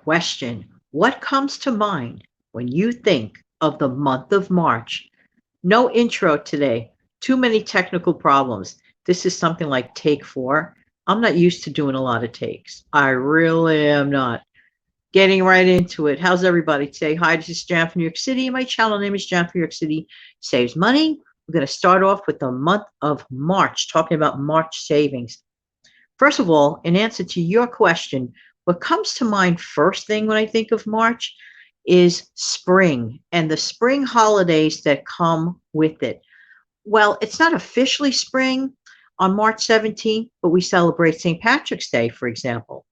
question. What comes to mind when you think of the month of March? No intro today. Too many technical problems. This is something like take four. I'm not used to doing a lot of takes. I really am not. Getting right into it. How's everybody today? Hi, this is Jan from New York City. My channel name is Jan from New York City Saves Money. We're going to start off with the month of March, talking about March savings. First of all, in answer to your question, what comes to mind first thing when I think of March is spring and the spring holidays that come with it. Well, it's not officially spring on March 17th, but we celebrate St. Patrick's Day, for example.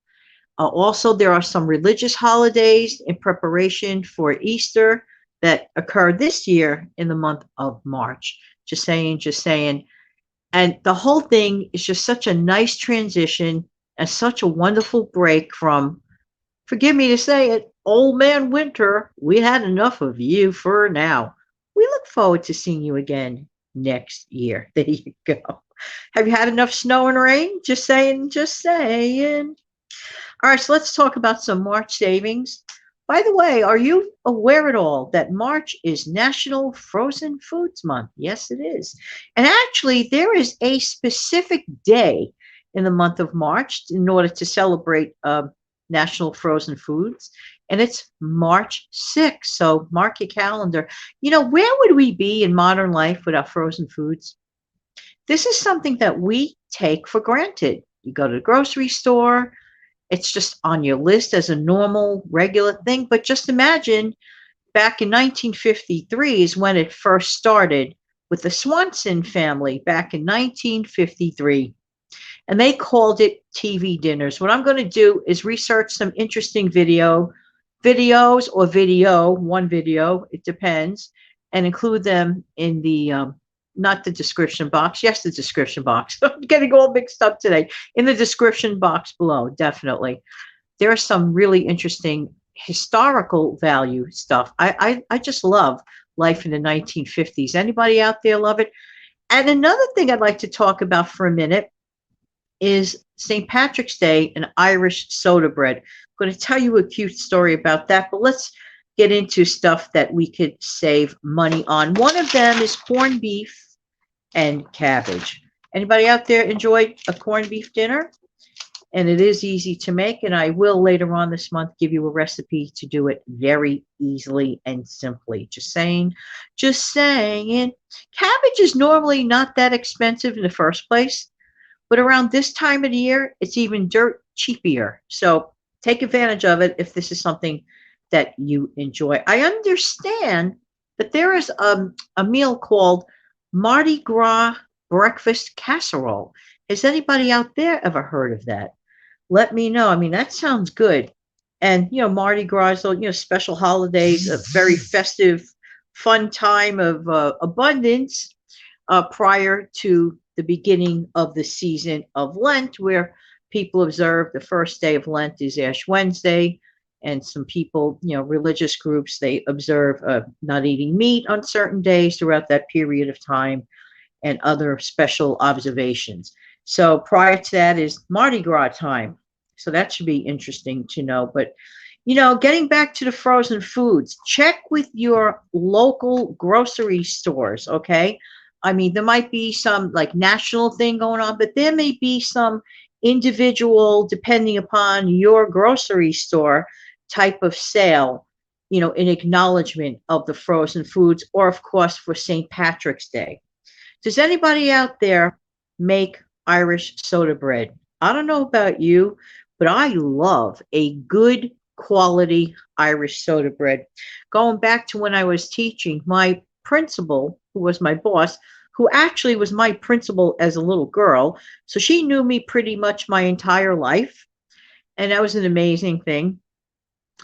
Also, there are some religious holidays in preparation for Easter that occur this year in the month of March. Just saying, just saying. And the whole thing is just such a nice transition and such a wonderful break from, forgive me to say it, old man winter. We had enough of you for now. We look forward to seeing you again next year. There you go. Have you had enough snow and rain? Just saying, just saying. All right, so let's talk about some March savings. By the way, are you aware at all that March is National Frozen Foods Month? Yes, it is. And actually, there is a specific day in the month of March in order to celebrate National Frozen Foods, and it's March 6th. So mark your calendar. You know, where would we be in modern life without frozen foods? This is something that we take for granted. You go to the grocery store, it's just on your list as a normal, regular thing. But just imagine back in 1953 is when it first started with the Swanson family back in 1953. And they called it TV dinners. What I'm going to do is research some interesting videos or one video, it depends, and include them in the not the description box. Yes, the description box. I'm getting all mixed up today. In the description box below, definitely. There are some really interesting historical value stuff. I just love life in the 1950s. Anybody out there love it? And another thing I'd like to talk about for a minute is St. Patrick's Day and Irish soda bread. I'm going to tell you a cute story about that, but let's get into stuff that we could save money on. One of them is corned beef and cabbage. Anybody out there enjoy a corned beef dinner? And it is easy to make, and I will later on this month give you a recipe to do it very easily and simply. Just saying, just saying. Cabbage is normally not that expensive in the first place, but around this time of the year, it's even dirt cheaper. So take advantage of it if this is something that you enjoy. I understand that there is a meal called Mardi Gras breakfast casserole. Has anybody out there ever heard of that? Let me know. I mean, that sounds good. And, you know, Mardi Gras, special holidays, a very festive, fun time of abundance prior to the beginning of the season of Lent, where people observe the first day of Lent is Ash Wednesday. And some people, religious groups, they observe not eating meat on certain days throughout that period of time and other special observations. So prior to that is Mardi Gras time. So that should be interesting to know. But, getting back to the frozen foods, check with your local grocery stores, okay? I mean, there might be some like national thing going on, but there may be some individual, depending upon your grocery store, type of sale, in acknowledgement of the frozen foods, or of course for St. Patrick's Day. Does anybody out there make Irish soda bread? I don't know about you, but I love a good quality Irish soda bread. Going back to when I was teaching, my principal, who was my boss, who actually was my principal as a little girl, so she knew me pretty much my entire life, and that was an amazing thing.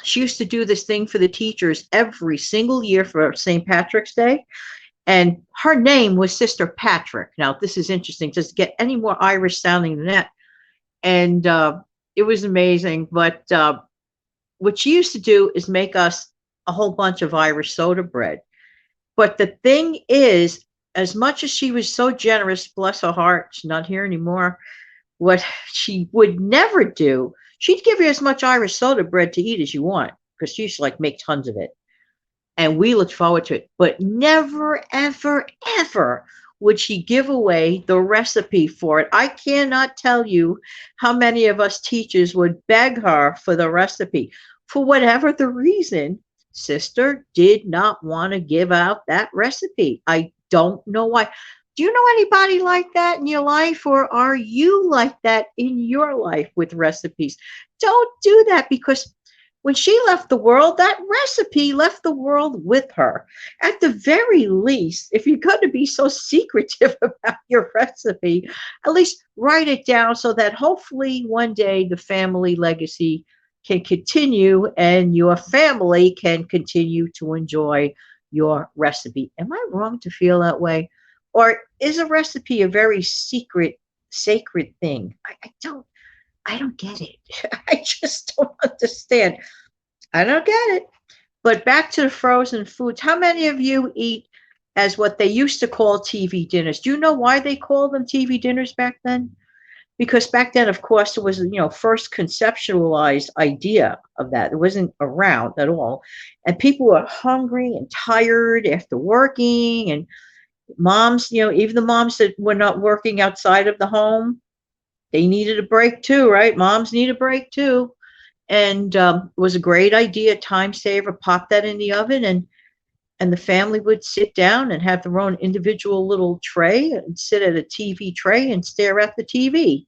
She used to do this thing for the teachers every single year for St. Patrick's Day. And her name was Sister Patrick. Now, this is interesting. Just get any more Irish sounding than that. And it was amazing. But what she used to do is make us a whole bunch of Irish soda bread. But the thing is, as much as she was so generous, bless her heart, she's not here anymore, what she would never do, She'd give you as much Irish soda bread to eat as you want because she used to like make tons of it. And we looked forward to it. But never, ever, ever would she give away the recipe for it. I cannot tell you how many of us teachers would beg her for the recipe. For whatever the reason, sister did not want to give out that recipe. I don't know why. Do you know anybody like that in your life, or are you like that in your life with recipes? Don't do that, because when she left the world, that recipe left the world with her. At the very least, if you're going to be so secretive about your recipe, at least write it down so that hopefully one day the family legacy can continue and your family can continue to enjoy your recipe. Am I wrong to feel that way? Or is a recipe a very secret, sacred thing? I don't get it. I just don't understand. I don't get it. But back to the frozen foods. How many of you eat as what they used to call TV dinners? Do you know why they called them TV dinners back then? Because back then, of course, it was, first conceptualized idea of that. It wasn't around at all. And people were hungry and tired after working. And moms, even the moms that were not working outside of the home, they needed a break too, right? Moms need a break too. And it was a great idea, time saver. Pop that in the oven, and the family would sit down and have their own individual little tray and sit at a TV tray and stare at the TV.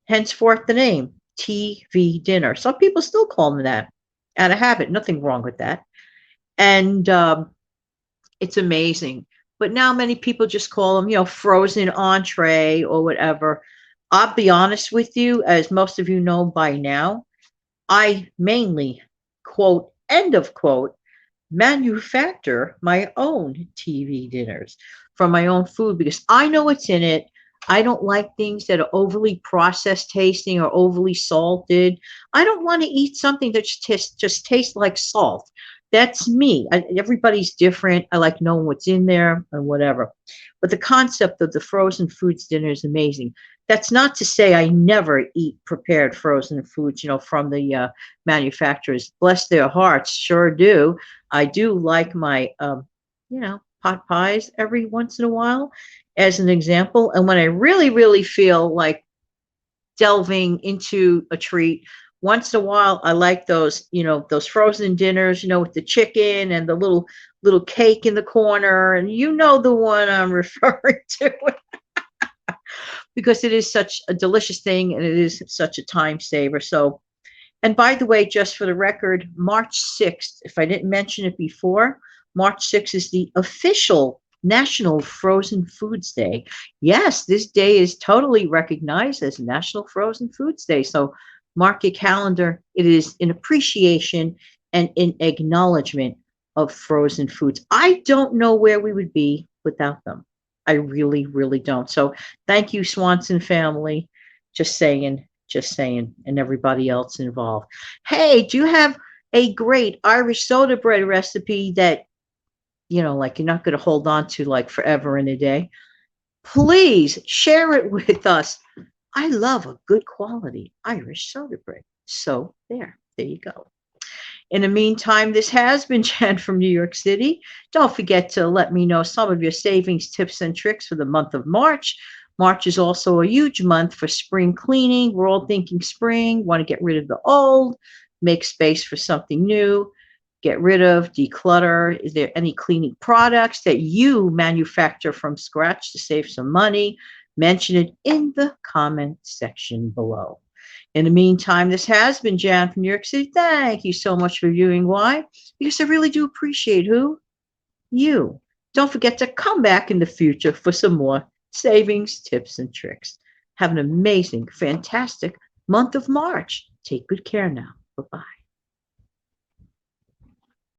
Henceforth, the name TV dinner. Some people still call them that out of habit. Nothing wrong with that. And it's amazing. But now many people just call them, frozen entree or whatever. I'll be honest with you, as most of you know by now, I mainly, quote, end of quote, manufacture my own TV dinners from my own food because I know what's in it. I don't like things that are overly processed tasting or overly salted. I don't want to eat something that just tastes like salt. That's me. Everybody's different. I like knowing what's in there and whatever. But the concept of the frozen foods dinner is amazing. That's not to say I never eat prepared frozen foods, from the manufacturers. Bless their hearts, sure do. I do like my, pot pies every once in a while, as an example. And when I really, really feel like delving into a treat, once in a while, I like those frozen dinners, with the chicken and the little cake in the corner, and the one I'm referring to. Because it is such a delicious thing and it is such a time saver. So, and by the way, just for the record, March 6th, if I didn't mention it before, March 6th is the official National Frozen Foods Day. Yes, this day is totally recognized as National Frozen Foods Day. So mark your calendar. It is in appreciation and in acknowledgement of frozen foods. I don't know where we would be without them. I really, really don't. So thank you, Swanson family. Just saying, and everybody else involved. Hey, do you have a great Irish soda bread recipe that, like you're not going to hold on to like forever and a day? Please share it with us. I love a good quality Irish soda bread. So there you go. In the meantime, this has been Jen from New York City. Don't forget to let me know some of your savings tips and tricks for the month of March. March is also a huge month for spring cleaning. We're all thinking spring, want to get rid of the old, make space for something new, get rid of, declutter. Is there any cleaning products that you manufacture from scratch to save some money? Mention it in the comment section below. In the meantime, this has been Jan from New York City. Thank you so much for viewing. Why? Because I really do appreciate who? You. Don't forget to come back in the future for some more savings, tips, and tricks. Have an amazing, fantastic month of March. Take good care now. Bye-bye.